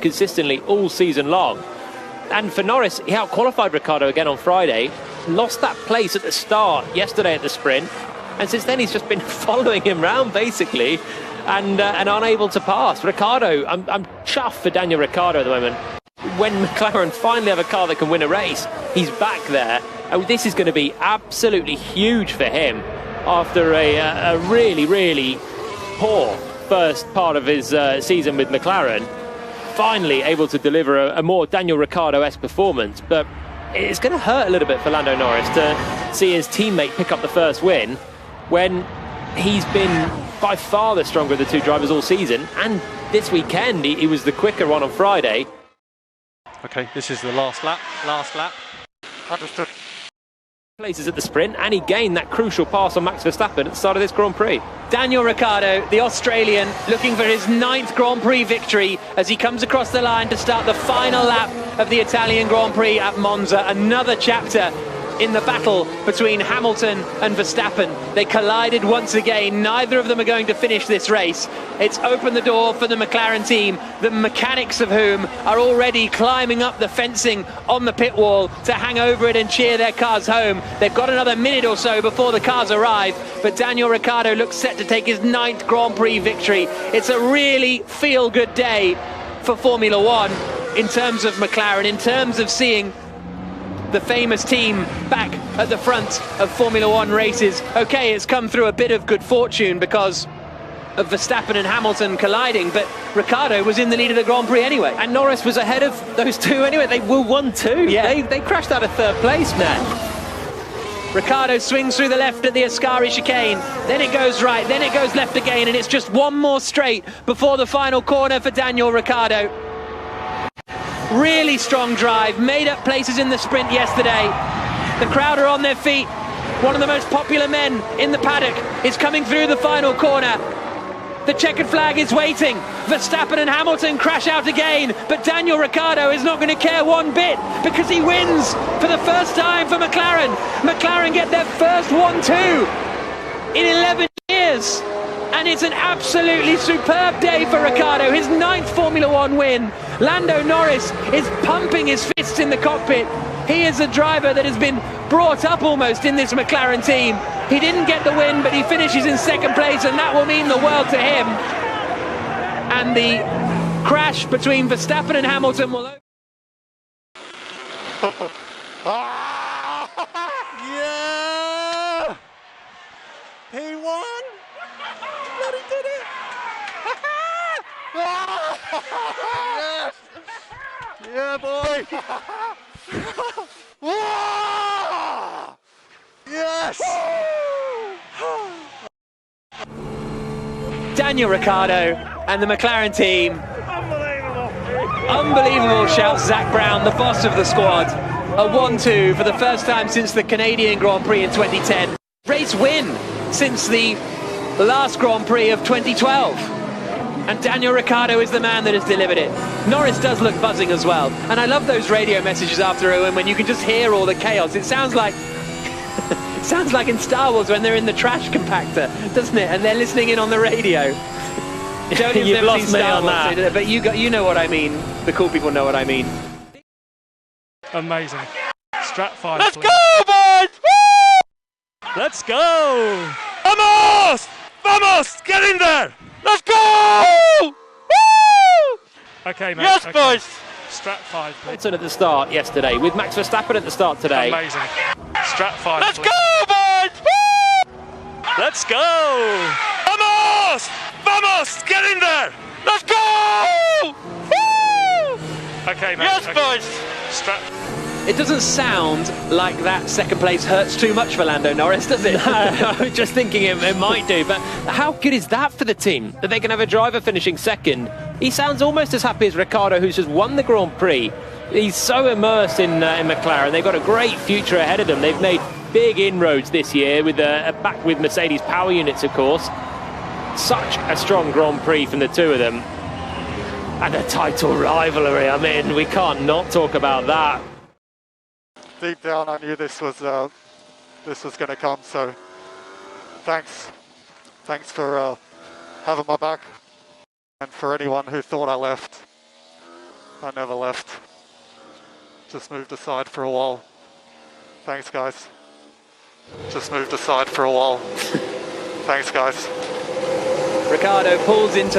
consistently all season long. And for Norris, he out-qualified Ricciardo again on Friday, lost that place at the start yesterday at the sprint, and since then he's just been following him round basically, and unable to pass. Ricciardo, I'm chuffed for Daniel Ricciardo at the moment. When McLaren finally have a car that can win a race, he's back there. Oh, this is going to be absolutely huge for him after a really, really poor first part of his season with McLaren. Finally able to deliver a more Daniel Ricciardo-esque performance, but it's going to hurt a little bit for Lando Norris to see his teammate pick up the first win when he's been by far the stronger of the two drivers all season, and this weekend he was the quicker one on Friday. Okay, this is the last lap. Understood. Places at the sprint, and he gained that crucial pass on Max Verstappen at the start of this Grand Prix. Daniel Ricciardo, the Australian, looking for his 9th Grand Prix victory as he comes across the line to start the final lap of the Italian Grand Prix at Monza. Another chapter in the battle between Hamilton and Verstappen. They collided once again. Neither of them are going to finish this race. It's opened the door for the McLaren team, the mechanics of whom are already climbing up the fencing on the pit wall to hang over it and cheer their cars home. They've got another minute or so before the cars arrive, but Daniel Ricciardo looks set to take his 9th Grand Prix victory. It's a really feel-good day for Formula One in terms of McLaren, in terms of seeing the famous team back at the front of Formula One races. Okay, it's come through a bit of good fortune because of Verstappen and Hamilton colliding, but Ricciardo was in the lead of the Grand Prix anyway. And Norris was ahead of those two anyway. They were 1-2. Yeah. They crashed out of third place, man. Ricciardo swings through the left at the Ascari chicane, then it goes right, then it goes left again, and it's just one more straight before the final corner for Daniel Ricciardo. Really strong drive, made up places in the sprint yesterday. The crowd are on their feet. One of the most popular men in the paddock is coming through the final corner. The checkered flag is waiting. Verstappen and Hamilton crash out again, but Daniel Ricciardo is not going to care one bit because he wins for the first time for McLaren. McLaren get their first 1-2 in 11 years. And it's an absolutely superb day for Ricciardo, his 9th Formula One win. Lando Norris is pumping his fists in the cockpit. He is a driver that has been brought up almost in this McLaren team. He didn't get the win, but he finishes in 2nd place, and that will mean the world to him. And the crash between Verstappen and Hamilton will... Yeah! He won! Bloody did it! Yes! Yeah, boy! Yes! Daniel Ricciardo and the McLaren team. Unbelievable, shouts Zach Brown, the boss of the squad. A 1-2 for the first time since the Canadian Grand Prix in 2010. Race win since the last Grand Prix of 2012. And Daniel Ricciardo is the man that has delivered it. Norris does look buzzing as well. And I love those radio messages after a win when you can just hear all the chaos. It sounds like it sounds like in Star Wars when they're in the trash compactor, doesn't it? And they're listening in on the radio. You've lost me on that. But you know what I mean. The cool people know what I mean. Amazing. Strat 5. Let's go, boys! Woo! Let's go! Vamos! Vamos! Get in there! Let's go! Woo! Okay, mate. Yes, okay. boys! Strat 5, please. Hamilton at the start yesterday, with Max Verstappen at the start today. Amazing. Strat 5, Let's please. go, boys! Woo! Let's go! Vamos! Vamos! Get in there! Let's go! Woo! Okay, mate. Yes, okay. boys! Strat. It doesn't sound like that 2nd place hurts too much for Lando Norris, does it? I was just thinking it might do, but how good is that for the team, that they can have a driver finishing 2nd? He sounds almost as happy as Ricciardo, who's just won the Grand Prix. He's so immersed in McLaren. They've got a great future ahead of them. They've made big inroads this year with back with Mercedes power units, of course. Such a strong Grand Prix from the two of them. And a title rivalry. I mean, we can't not talk about that. Deep down, I knew this was going to come. So, thanks for having my back, and for anyone who thought I left. I never left. Just moved aside for a while. Thanks, guys. Just moved aside for a while. Thanks, guys. Ricciardo pulls into